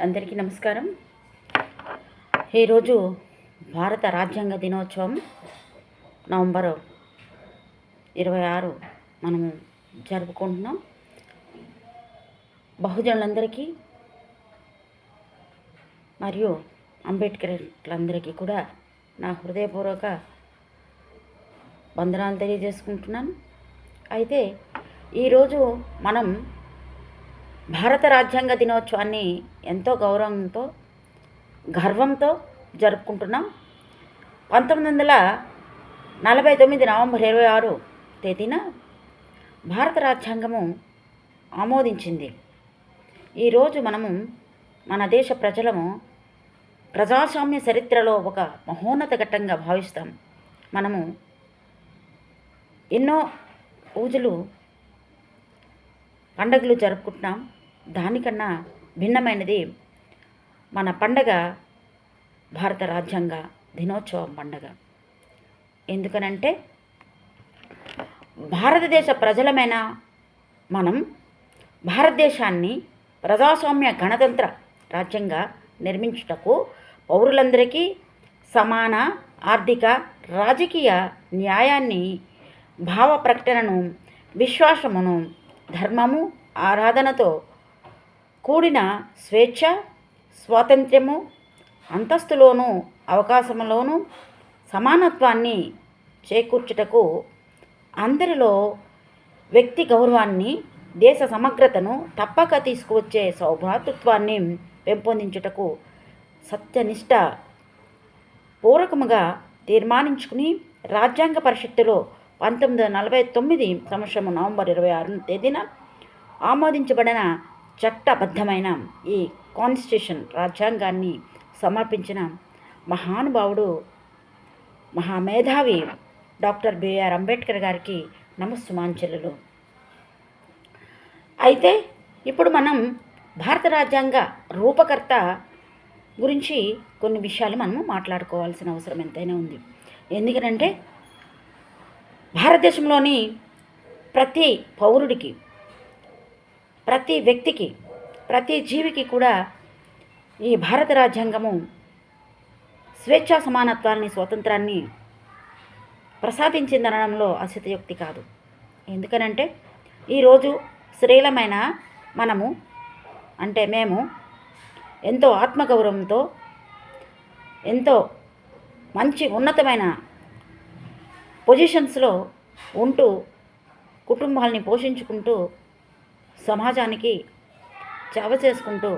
అందరికీ నమస్కారం. ఈరోజు భారత రాజ్యాంగ దినోత్సవం నవంబర్ 26 మనము జరుపుకుంటున్నాం. బహుజనులందరికీ మరియు అంబేద్కర్లందరికీ కూడా నా హృదయపూర్వక వందనాలు తెలియజేసుకుంటున్నాను. అయితే ఈరోజు మనం భారత రాజ్యాంగ దినోత్సవాన్ని ఎంతో గౌరవంతో గర్వంతో జరుపుకుంటున్నాం. 1949 నవంబర్ 26 తేదీన భారత రాజ్యాంగము ఆమోదించింది. ఈరోజు మనము మన దేశ ప్రజలము ప్రజాస్వామ్య చరిత్రలో ఒక మహోన్నత ఘట్టంగా భావిస్తాం. మనము ఎన్నో పూజలు పండుగలు జరుపుకుంటున్నాం. దానికన్నా భిన్నమైనది మన పండగ భారత రాజ్యాంగ దినోత్సవం పండగ. ఎందుకనంటే భారతదేశ ప్రజలమైన మనం భారతదేశాన్ని ప్రజాస్వామ్య గణతంత్ర రాజ్యంగా నిర్మించుటకు పౌరులందరికీ సమాన ఆర్థిక రాజకీయ న్యాయాన్ని, భావ ప్రకటనను, విశ్వాసమును, ధర్మము, ఆరాధనతో కూడిన స్వేచ్ఛ, స్వాతంత్ర్యము, అంతస్తులోనూ అవకాశములోనూ సమానత్వాన్ని చేకూర్చుటకు, అందరిలో వ్యక్తి గౌరవాన్ని, దేశ సమగ్రతను తప్పక తీసుకువచ్చే సౌభ్రాతృత్వాన్ని పెంపొందించుటకు సత్యనిష్ట పూర్వకముగా తీర్మానించుకుని రాజ్యాంగ పరిషత్తులో 1949 సంవత్సరం నవంబర్ 26 తేదీన ఆమోదించబడిన చట్టబద్ధమైన ఈ కాన్స్టిట్యూషన్ రాజ్యాంగాన్ని సమర్పించిన మహానుభావుడు, మహామేధావి డాక్టర్ బిఆర్ అంబేద్కర్ గారికి నమస్సుమాంజలులు. అయితే ఇప్పుడు మనం భారత రాజ్యాంగ రూపకర్త గురించి కొన్ని విషయాలు మనము మాట్లాడుకోవాల్సిన అవసరం ఎంతైనా ఉంది. ఎందుకంటే భారతదేశంలోని ప్రతి పౌరుడికి, ప్రతి వ్యక్తికి, ప్రతి జీవికి కూడా ఈ భారత రాజ్యాంగము స్వేచ్ఛా సమానత్వాన్ని, స్వాతంత్రాన్ని ప్రసాదించిందనడంలో అతిశయోక్తి కాదు. ఎందుకనంటే ఈరోజు స్త్రీలమైన మనము అంటే మేము ఎంతో ఆత్మగౌరవంతో, ఎంతో మంచి ఉన్నతమైన పొజిషన్స్లో ఉంటూ కుటుంబాలని పోషించుకుంటూ సమాజానికి సేవ చేసుకుంటూ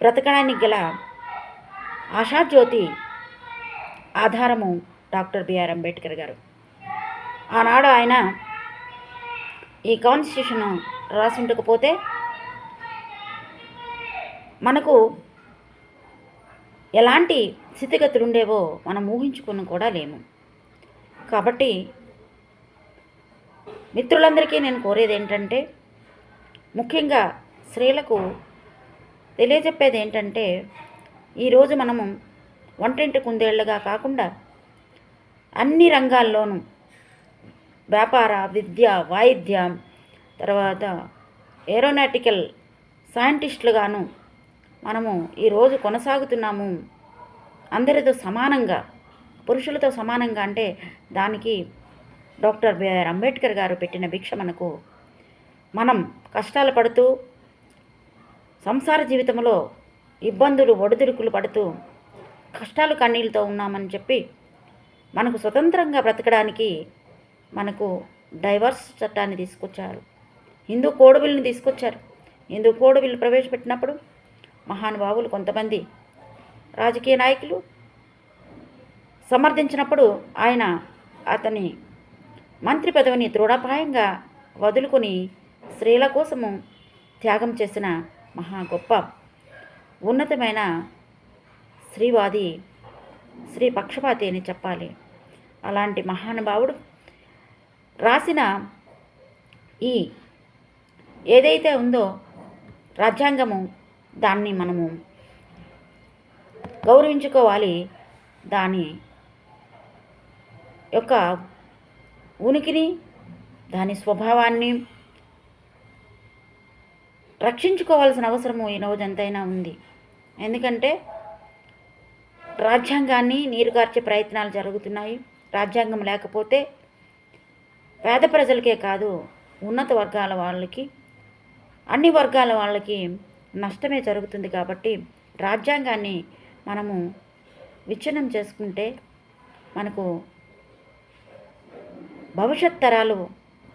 బ్రతకడానికి గల ఆశాజ్యోతి ఆధారము డాక్టర్ బిఆర్ అంబేద్కర్ గారు. ఆనాడు ఆయన ఈ కాన్స్టిట్యూషన్ రాసి ఉండకపోతే మనకు ఎలాంటి స్థితిగతులు ఉండేవో మనం ఊహించుకుని కూడా లేము. కాబట్టి మిత్రులందరికీ నేను కోరేది ఏంటంటే, ముఖ్యంగా స్త్రీలకు తెలియజెప్పేది ఏంటంటే, ఈరోజు మనము వంటింటి కుందేళ్లుగా కాకుండా అన్ని రంగాల్లోనూ వ్యాపార, విద్య, వాయిద్యం, తర్వాత ఏరోనాటికల్ సైంటిస్టులుగాను మనము ఈరోజు కొనసాగుతున్నాము. అందరితో సమానంగా, పురుషులతో సమానంగా. అంటే దానికి డాక్టర్ బిఆర్ అంబేద్కర్ గారు పెట్టిన భిక్ష మనకు. మనం కష్టాలు పడుతూ, సంసార జీవితంలో ఇబ్బందులు, ఒడిదుడుకులు పడుతూ, కష్టాలు కన్నీళ్ళతో ఉన్నామని చెప్పి మనకు స్వతంత్రంగా బ్రతకడానికి మనకు డైవర్స్ చట్టాన్ని తీసుకొచ్చారు. హిందూ కోడ్ బిల్ని తీసుకొచ్చారు. హిందూ కోడ్ బిల్లు ప్రవేశపెట్టినప్పుడు మహానుభావులు కొంతమంది రాజకీయ నాయకులు సమర్థించినప్పుడు ఆయన అతని మంత్రి పదవిని దృఢప్రాయంగా వదులుకొని స్త్రీల కోసము త్యాగం చేసిన మహా గొప్ప ఉన్నతమైన స్త్రీవాది, స్త్రీ పక్షపాతి అని చెప్పాలి. అలాంటి మహానుభావుడు రాసిన ఈ ఏదైతే ఉందో రాజ్యాంగము, దాన్ని మనము గౌరవించుకోవాలి. దాని యొక్క ఉనికిని, దాని స్వభావాన్ని రక్షించుకోవాల్సిన అవసరము ఈ రోజంతైనా ఉంది. ఎందుకంటే రాజ్యాంగాన్ని నీరుగార్చే ప్రయత్నాలు జరుగుతున్నాయి. రాజ్యాంగం లేకపోతే పేద ప్రజలకే కాదు, ఉన్నత వర్గాల వాళ్ళకి, అన్ని వర్గాల వాళ్ళకి నష్టమే జరుగుతుంది. కాబట్టి రాజ్యాంగాన్ని మనము విచ్ఛిన్నం చేసుకుంటే మనకు భవిష్యత్ తరాలు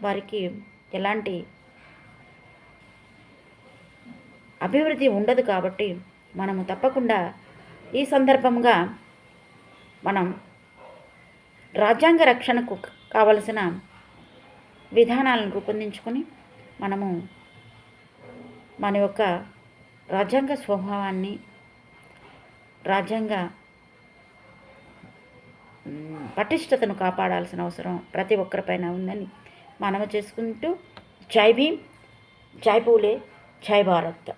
వారికి ఎలాంటి అభివృద్ధి ఉండదు. కాబట్టి మనము తప్పకుండా ఈ సందర్భంగా మనం రాజ్యాంగ రక్షణకు కావలసిన విధానాలను రూపొందించుకొని మనము మన యొక్క రాజ్యాంగ స్వభావాన్ని, రాజ్యాంగ పటిష్టతను కాపాడాల్సిన అవసరం ప్రతి ఒక్కరిపైన ఉందని మనము చేసుకుంటూ, జై భీమ్, జై పూలే, జై భారత్.